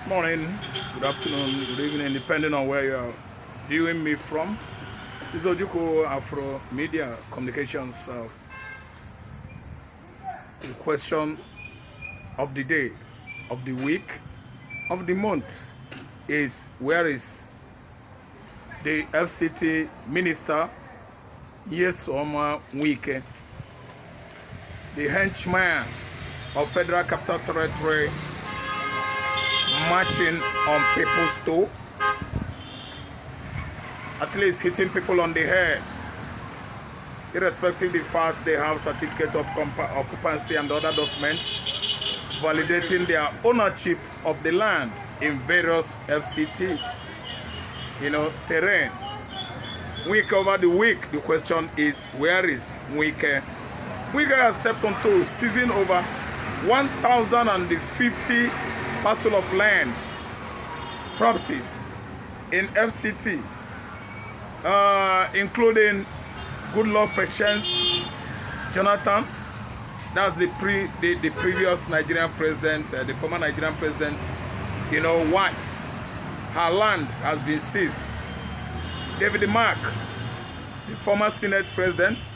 Morning, good afternoon, good evening, depending on where you're viewing me from. This is Ojuko Afro Media Communications. The question of the day, of the week, of the month is: where is the FCT Minister Nyesom Wike, the henchman of Federal Capital Territory, marching on people's toe, at least hitting people on the head, irrespective of the fact they have certificate of occupancy and other documents validating their ownership of the land in various FCT, terrain. Week over the week, the question is: where is Wike? Wike has stepped on toes, seizing over 1,050 parcel of lands, properties in FCT, including Goodluck Patience Jonathan. That's the previous Nigerian president, the former Nigerian president, Wike. Her land has been seized. David Mark, the former Senate president,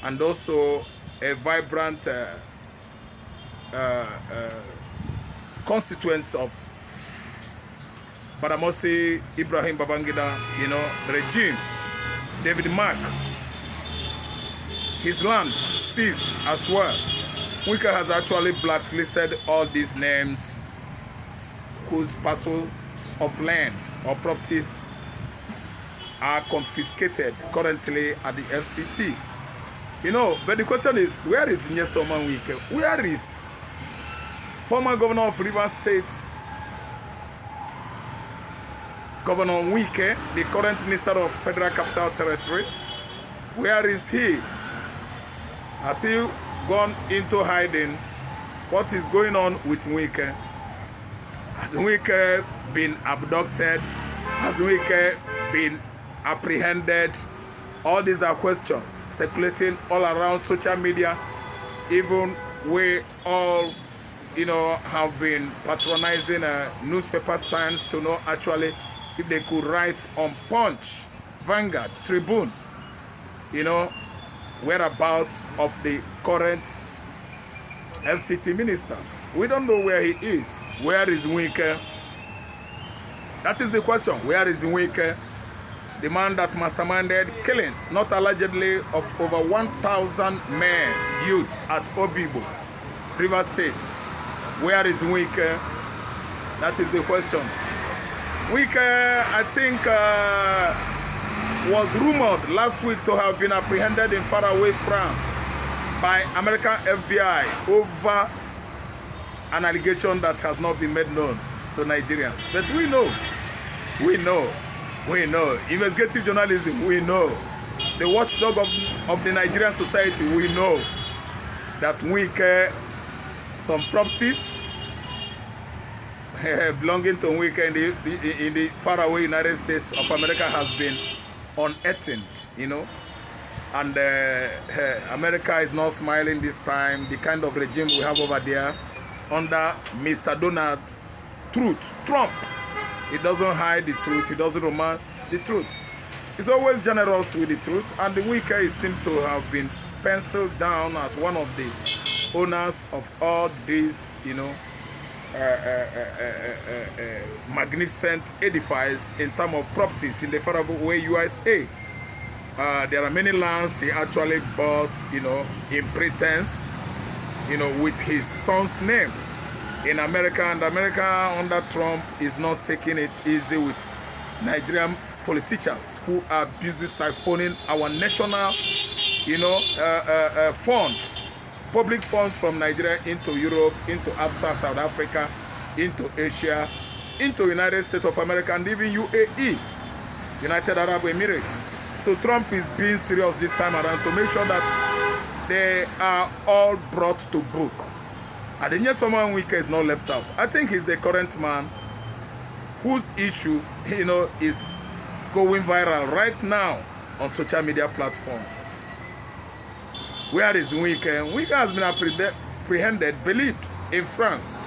and also a vibrant constituents of Badamasi Ibrahim Babangida, regime. David Mark, his land seized as well. Wike has actually blacklisted all these names whose parcels of lands or properties are confiscated currently at the FCT. But the question is, where is Nyesom Wike? Where is former governor of Rivers State, Governor Wike, the current minister of Federal Capital Territory? Where is he? Has he gone into hiding? What is going on with Wike? Has Wike been abducted? Has Wike been apprehended? All these are questions circulating all around social media. Even we all have been patronizing newspaper stands to know actually if they could write on Punch, Vanguard, Tribune, whereabouts of the current FCT minister. We don't know where he is. Where is Wike? That is the question. Where is Wike? The man that masterminded killings, not allegedly, of over 1,000 men, youths at Obibo, Rivers State. Where is Wike? That is the question. Wike, I think, was rumored last week to have been apprehended in faraway France by American FBI over an allegation that has not been made known to Nigerians. But we know. Investigative journalism, we know. The watchdog of the Nigerian society, we know that Wike, some properties belonging to Wike in the faraway United States of America has been unearthed, and America is not smiling this time. The kind of regime we have over there under Mr. Donald Trump. He doesn't hide the truth. He doesn't romance the truth. He's always generous with the truth, and the Wike seems to have been penciled down as one of the owners of all these, magnificent edifices in terms of properties in the faraway USA. There are many lands he actually bought, in pretense, with his son's name in America. And America under Trump is not taking it easy with Nigerian politicians who are busy siphoning our national, funds, public funds from Nigeria into Europe, into ABSA, South Africa, into Asia, into United States of America, and even UAE, United Arab Emirates. So Trump is being serious this time around to make sure that they are all brought to book. And then Nyesom Wike is not left out. I think he's the current man whose issue, is going viral right now on social media platforms. Where is Wike? Wike has been apprehended, believed, in France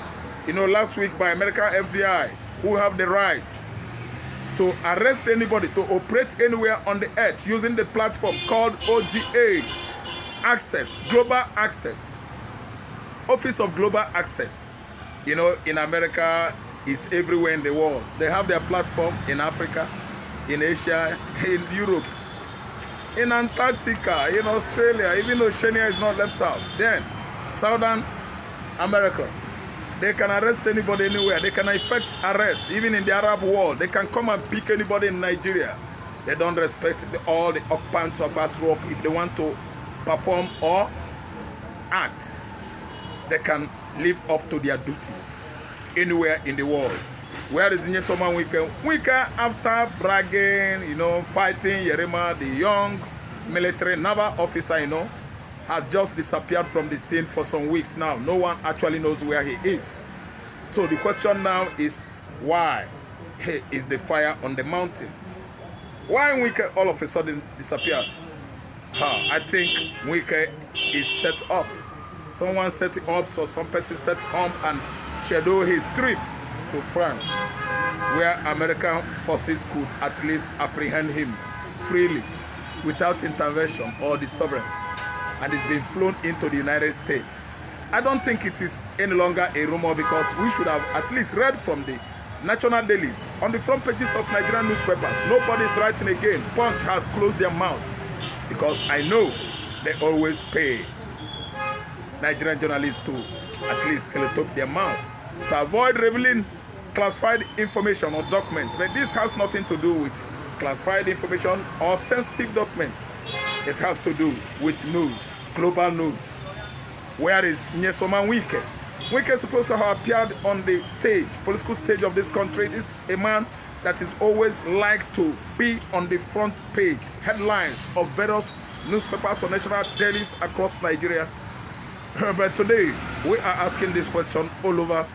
last week by American FBI, who have the right to arrest anybody, to operate anywhere on the earth using the platform called OGA, Access, Global Access, Office of Global Access. In America, is everywhere in the world. They have their platform in Africa, in Asia, in Europe, in Antarctica, in Australia, even Oceania is not left out. Then, Southern America, they can arrest anybody anywhere. They can effect arrest, even in the Arab world. They can come and pick anybody in Nigeria. They don't respect all the occupants of Asrock. If they want to perform or act, they can live up to their duties anywhere in the world. Where is Nyesom Wike? Wike, after bragging, fighting Yerima, the young military naval officer, has just disappeared from the scene for some weeks now. No one actually knows where he is. So the question now is, why is the fire on the mountain? Why Wike all of a sudden disappeared? I think Wike is set up. Someone set him up, so some person set him up and scheduled his trip to France, where American forces could at least apprehend him freely without intervention or disturbance, and he's been flown into the United States. I don't think it is any longer a rumor, because we should have at least read from the national dailies on the front pages of Nigerian newspapers. Nobody is writing again. Punch has closed their mouth, because I know they always pay Nigerian journalists to at least select up their mouth to avoid revealing classified information or documents. But this has nothing to do with classified information or sensitive documents. It has to do with news, global news. Where is Nyesom Wike? Wike is supposed to have appeared on the stage, political stage of this country. This is a man that is always like to be on the front page, headlines of various newspapers or national dailies across Nigeria. But today, we are asking this question all over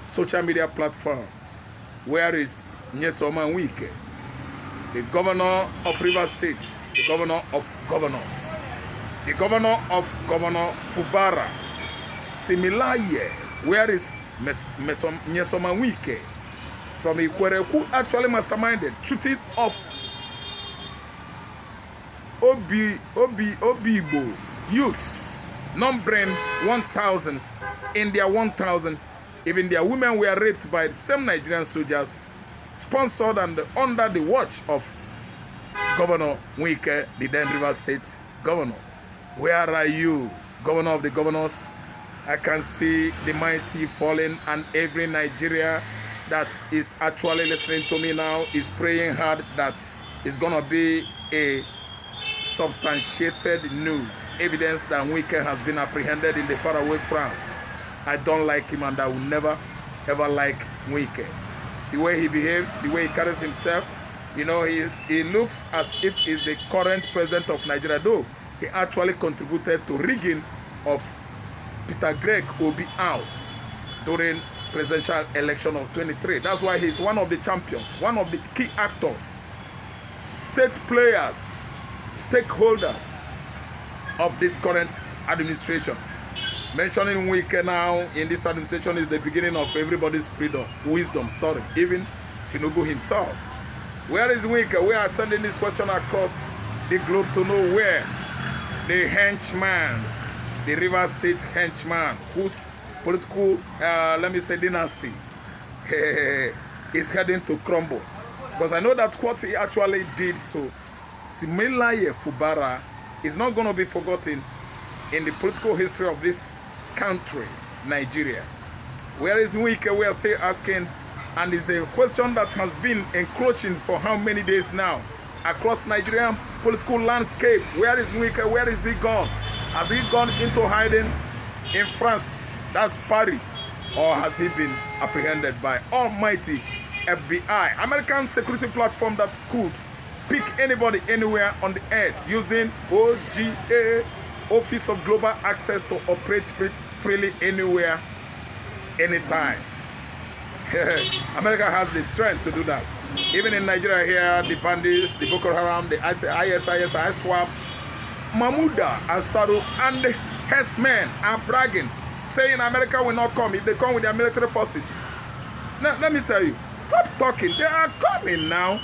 social media platforms. Where is Nyesom Wike, the governor of Rivers State, the governor of governors, the governor of Governor Fubara, Similaye? Where is Nyesom Wike from Ikwere, who actually masterminded shooting off Obibo youths, numbering 1,000. In their 1,000, even their women were raped by the same Nigerian soldiers, sponsored and under the watch of Governor Wike, the then Rivers State governor. Where are you, governor of the governors? I can see the mighty falling, and every Nigeria that is actually listening to me now is praying hard that it's going to be a substantiated news, evidence that Wike has been apprehended in the faraway France. I don't like him, and I will never ever like Wike. The way he behaves, the way he carries himself, he looks as if he's the current president of Nigeria, though he actually contributed to rigging of Peter Greg Obi out during presidential election of 23. That's why he's one of the champions, one of the key actors, state players, stakeholders of this current administration. Mentioning Wike now in this administration is the beginning of everybody's wisdom, even Tinubu himself. Where is Wike? We are sending this question across the globe to know where the henchman, the River State henchman, whose political, dynasty is heading to crumble. Because I know that what he actually did to Similaye Fubara is not going to be forgotten in the political history of this country, Nigeria. Where is Wike? We are still asking, and it's a question that has been encroaching for how many days now across Nigerian political landscape. Where is Wike? Where is he gone? Has he gone into hiding in France, that's Paris, or has he been apprehended by almighty FBI, American security platform that could pick anybody anywhere on the earth using OGA, Office of Global Access, to operate freely anywhere, anytime. America has the strength to do that. Even in Nigeria here, the bandits, the Boko Haram, the ISWAP, Mahmouda, Asado, and the herdsmen are bragging saying America will not come if they come with their military forces. Now, let me tell you, stop talking. They are coming now.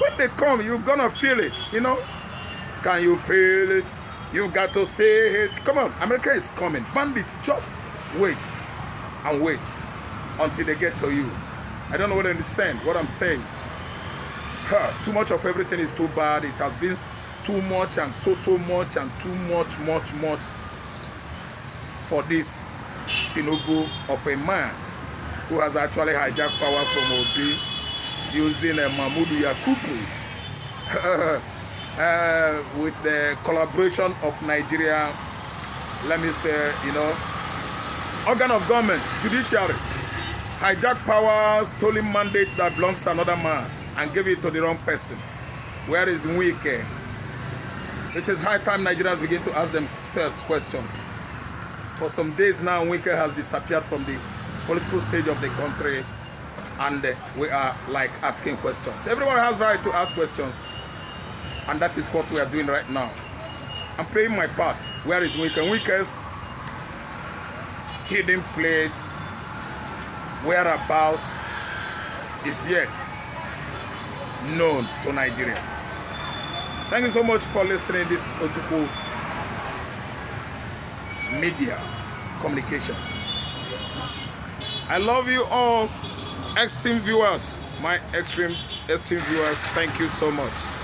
When they come, you're gonna feel it, you know. Can you feel it? You got to say it. Come on, America is coming. Bandits, just wait and wait until they get to you. I don't know whether you understand what I'm saying. Too much of everything is too bad. It has been too much and so much and too much for this Tinubu of a man who has actually hijacked power from Obi using Mahmoud Yakubu with the collaboration of Nigeria, let me say, you know, organ of government, judiciary, hijack power, stolen mandate that belongs to another man and gave it to the wrong person. Where is Wike? It is high time Nigerians begin to ask themselves questions. For some days now, Wike has disappeared from the political stage of the country, and we are like asking questions. Everyone has right to ask questions, and that is what we are doing right now. I'm playing my part. Where is Wike? Wike's hidden place, whereabout, is yet known to Nigerians. Thank you so much for listening to this Ojukwu Media Communications. I love you all, esteemed viewers, my esteemed viewers. Thank you so much.